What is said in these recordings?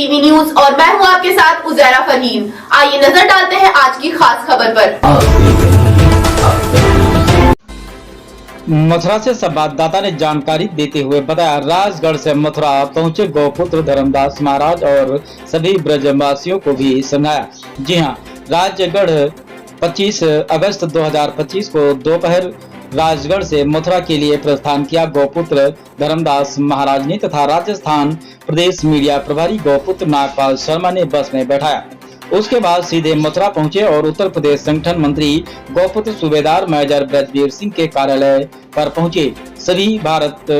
TV news और मैं हूं आपके साथ उजैरा फरहीन। आइए नजर डालते हैं आज की खास खबर पर। मथुरा से संवाददाता ने जानकारी देते हुए बताया, राजगढ़ से मथुरा पहुंचे गौपुत्र धर्मदास महाराज और सभी ब्रजवासियों को भी समझाया। जी हां, राजगढ़ 25 अगस्त 2025 को दोपहर राजगढ़ से मथुरा के लिए प्रस्थान किया गौपुत्र धर्मदास महाराज ने तथा राजस्थान प्रदेश मीडिया प्रभारी गौपुत्र नागपाल शर्मा ने बस में बैठाया। उसके बाद सीधे मथुरा पहुंचे और उत्तर प्रदेश संगठन मंत्री गौपुत्र सूबेदार मेजर ब्रजवीर सिंह के कार्यालय पर पहुंचे। सभी भारत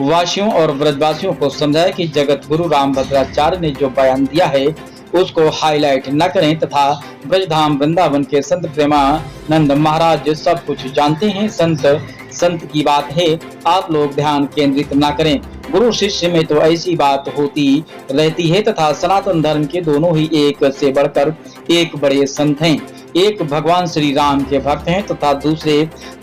वासियों और ब्रजवासियों को समझाया कि जगत गुरु रामभद्राचार्य ने जो बयान दिया है उसको हाईलाइट न करें तथा ब्रजधाम वृंदावन के संत प्रेमानंद महाराज सब कुछ जानते हैं। संत की बात है, आप लोग ध्यान केंद्रित न करें। गुरु शिष्य में तो ऐसी बात होती रहती है तथा सनातन धर्म के दोनों ही एक से बढ़कर एक बड़े संत हैं। एक भगवान श्री राम के भक्त हैं तथा दूसरे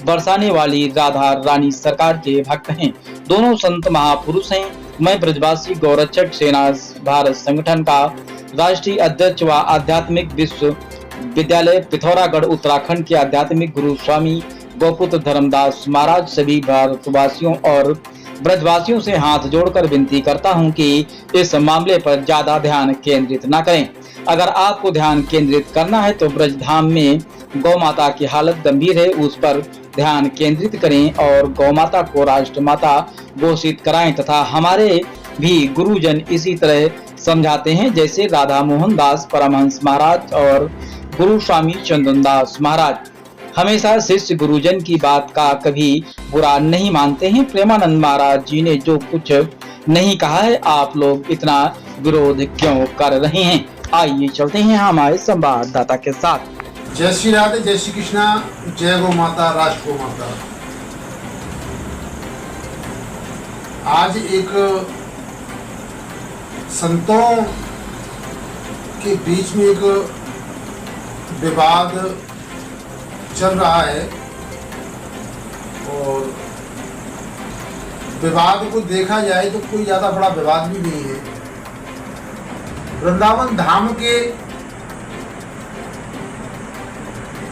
बरसाने वाली राधा रानी सरकार के भक्त हैं। दोनों संत महापुरुष हैं। मैं ब्रजवासी गौरक्षक सेना भारत संगठन का राष्ट्रीय अध्यक्ष व आध्यात्मिक विश्वविद्यालय पिथौरागढ़ उत्तराखंड के आध्यात्मिक गुरु स्वामी गौपुत्र धर्मदास महाराज सभी भारतवासियों और ब्रजवासियों से हाथ जोड़कर विनती करता हूं कि इस मामले पर ज्यादा ध्यान केंद्रित न करें। अगर आपको ध्यान केंद्रित करना है तो ब्रजधाम में गौ माता की हालत गंभीर है, उस पर ध्यान केंद्रित करें और गौ माता को राष्ट्र माता घोषित कराएं तथा हमारे भी गुरुजन इसी तरह समझाते हैं, जैसे राधा मोहन दास परमहंस महाराज और गुरु स्वामी चंदन दास महाराज हमेशा शिष्य गुरुजन की बात का कभी बुरा नहीं मानते हैं। प्रेमानंद महाराज जी ने जो कुछ नहीं कहा है, आप लोग इतना विरोध क्यों कर रहे हैं? आइए चलते हैं हमारे संवाददाता के साथ। जय श्री राधे, जय श्री कृष्णा, जय गौ माता, राष्ट्र गौ माता। आज एक संतों के बीच में एक विवाद चल रहा है और विवाद को देखा जाए तो कोई ज्यादा बड़ा विवाद भी नहीं है। वृंदावन धाम के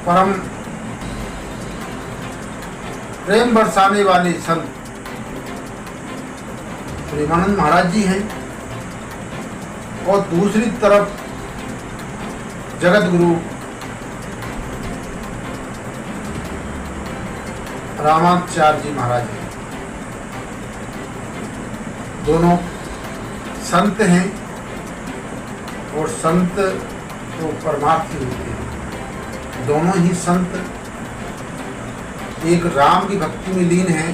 परम प्रेम बरसाने वाले संत प्रेमानंद महाराज जी हैं और दूसरी तरफ जगत गुरु रामाचार्य जी महाराज हैं। दोनों संत हैं और संत तो परमार्थी होते हैं। दोनों ही संत एक राम की भक्ति में लीन है,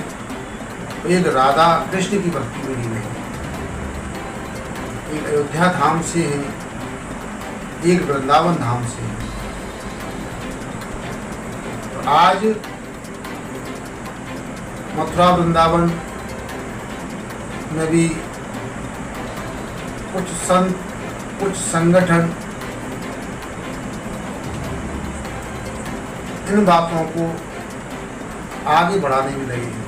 एक राधा कृष्ण की भक्ति में लीन है। एक अयोध्या धाम से हैं, एक वृंदावन धाम से हैं। तो आज मथुरा वृंदावन में भी कुछ संत, कुछ संगठन इन बातों को आगे बढ़ाने में लगे हैं।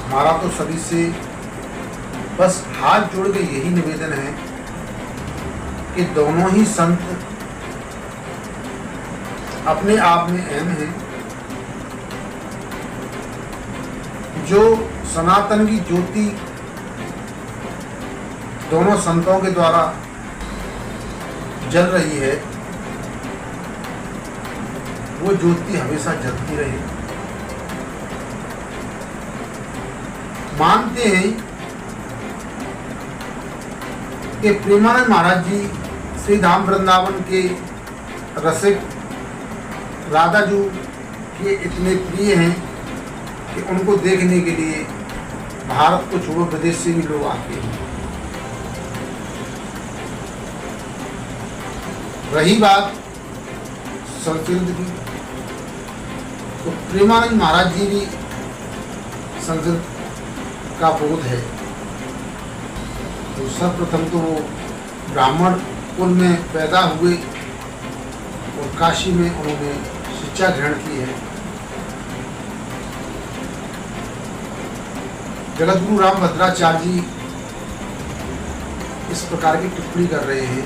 हमारा तो सभी से बस हाथ जोड़ के यही निवेदन है कि दोनों ही संत अपने आप में अहम हैं। जो सनातन की ज्योति दोनों संतों के द्वारा जल रही है, वो ज्योति हमेशा जलती रहे। मानते हैं कि प्रेमानंद महाराज जी श्री धाम वृंदावन के रसिक राधा जी के इतने प्रिय हैं कि उनको देखने के लिए भारत को छोड़ो विदेश से भी लोग आते हैं। रही बात संस्कृत की, तो प्रेमानंद महाराज जी भी संस्कृत का बोध है। तो सर्वप्रथम तो वो ब्राह्मण कुल में पैदा हुए और काशी में उन्होंने शिक्षा ग्रहण की है। जगत गुरु रामभद्राचार्य जी इस प्रकार की टिप्पणी कर रहे हैं,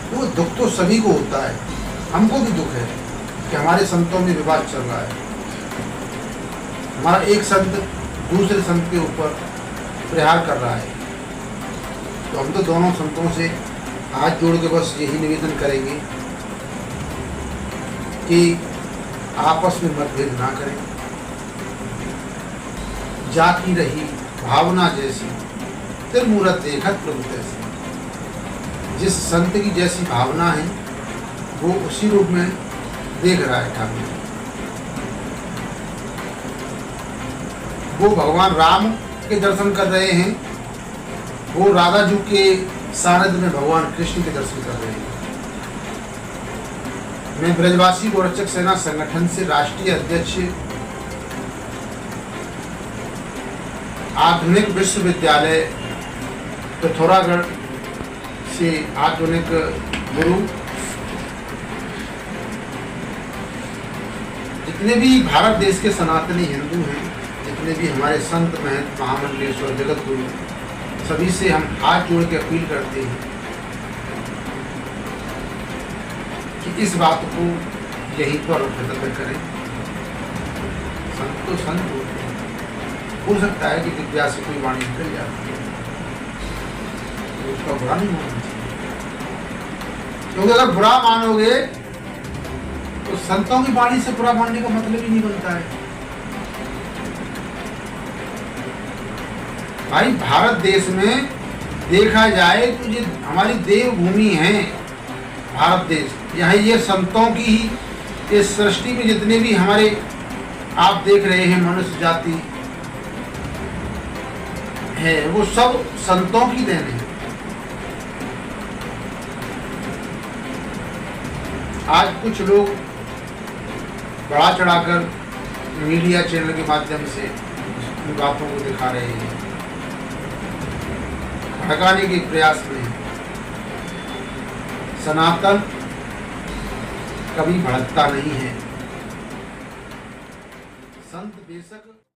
वो दुख तो सभी को होता है। हमको भी दुख है कि हमारे संतों में विवाद चल रहा है। हमारा एक संत दूसरे संत के ऊपर प्रहार कर रहा है, तो हम तो दोनों संतों से हाथ जोड़ के बस यही निवेदन करेंगे कि आपस में मतभेद ना करें। जाति रही भावना जैसी, त्रिमूर्त देखत प्रभु तैसी। जिस संत की जैसी भावना है वो उसी रूप में देख रहा है ठाकुर। वो भगवान राम के दर्शन कर रहे हैं, वो राधा जी के सानिध्य में भगवान कृष्ण के दर्शन कर रहे हैं। मैं ब्रजवासी गोरक्षक सेना संगठन से राष्ट्रीय अध्यक्ष आधुनिक विश्वविद्यालय पिथौरागढ़ से आधुनिक गुरु, जितने भी भारत देश के सनातनी हिंदू हैं, जितने भी हमारे संत महंत महामंडलेश्वर जगत गुरु, सभी से हम हाथ जोड़ के अपील करते हैं कि इस बात को यहीं पर खत्म करें। संत तो संत होते हैं, हो सकता है कि विद्या से कोई वाणी निकल जाती है, तो उसका बुरा नहीं मानना चाहिए। क्योंकि अगर बुरा मानोगे तो संतों की वाणी से बुरा मानने का मतलब ही नहीं बनता है। भाई भारत देश में देखा जाए तो ये हमारी देवभूमि है भारत देश। यहाँ ये संतों की ही इस सृष्टि में जितने भी हमारे आप देख रहे हैं मनुष्य जाति है, वो सब संतों की देन है। आज कुछ लोग बढ़ा चढ़ाकर मीडिया चैनल के माध्यम से इन बातों को दिखा रहे हैं, भड़काने के प्रयास में। सनातन कभी भड़कता नहीं है। संत बेशक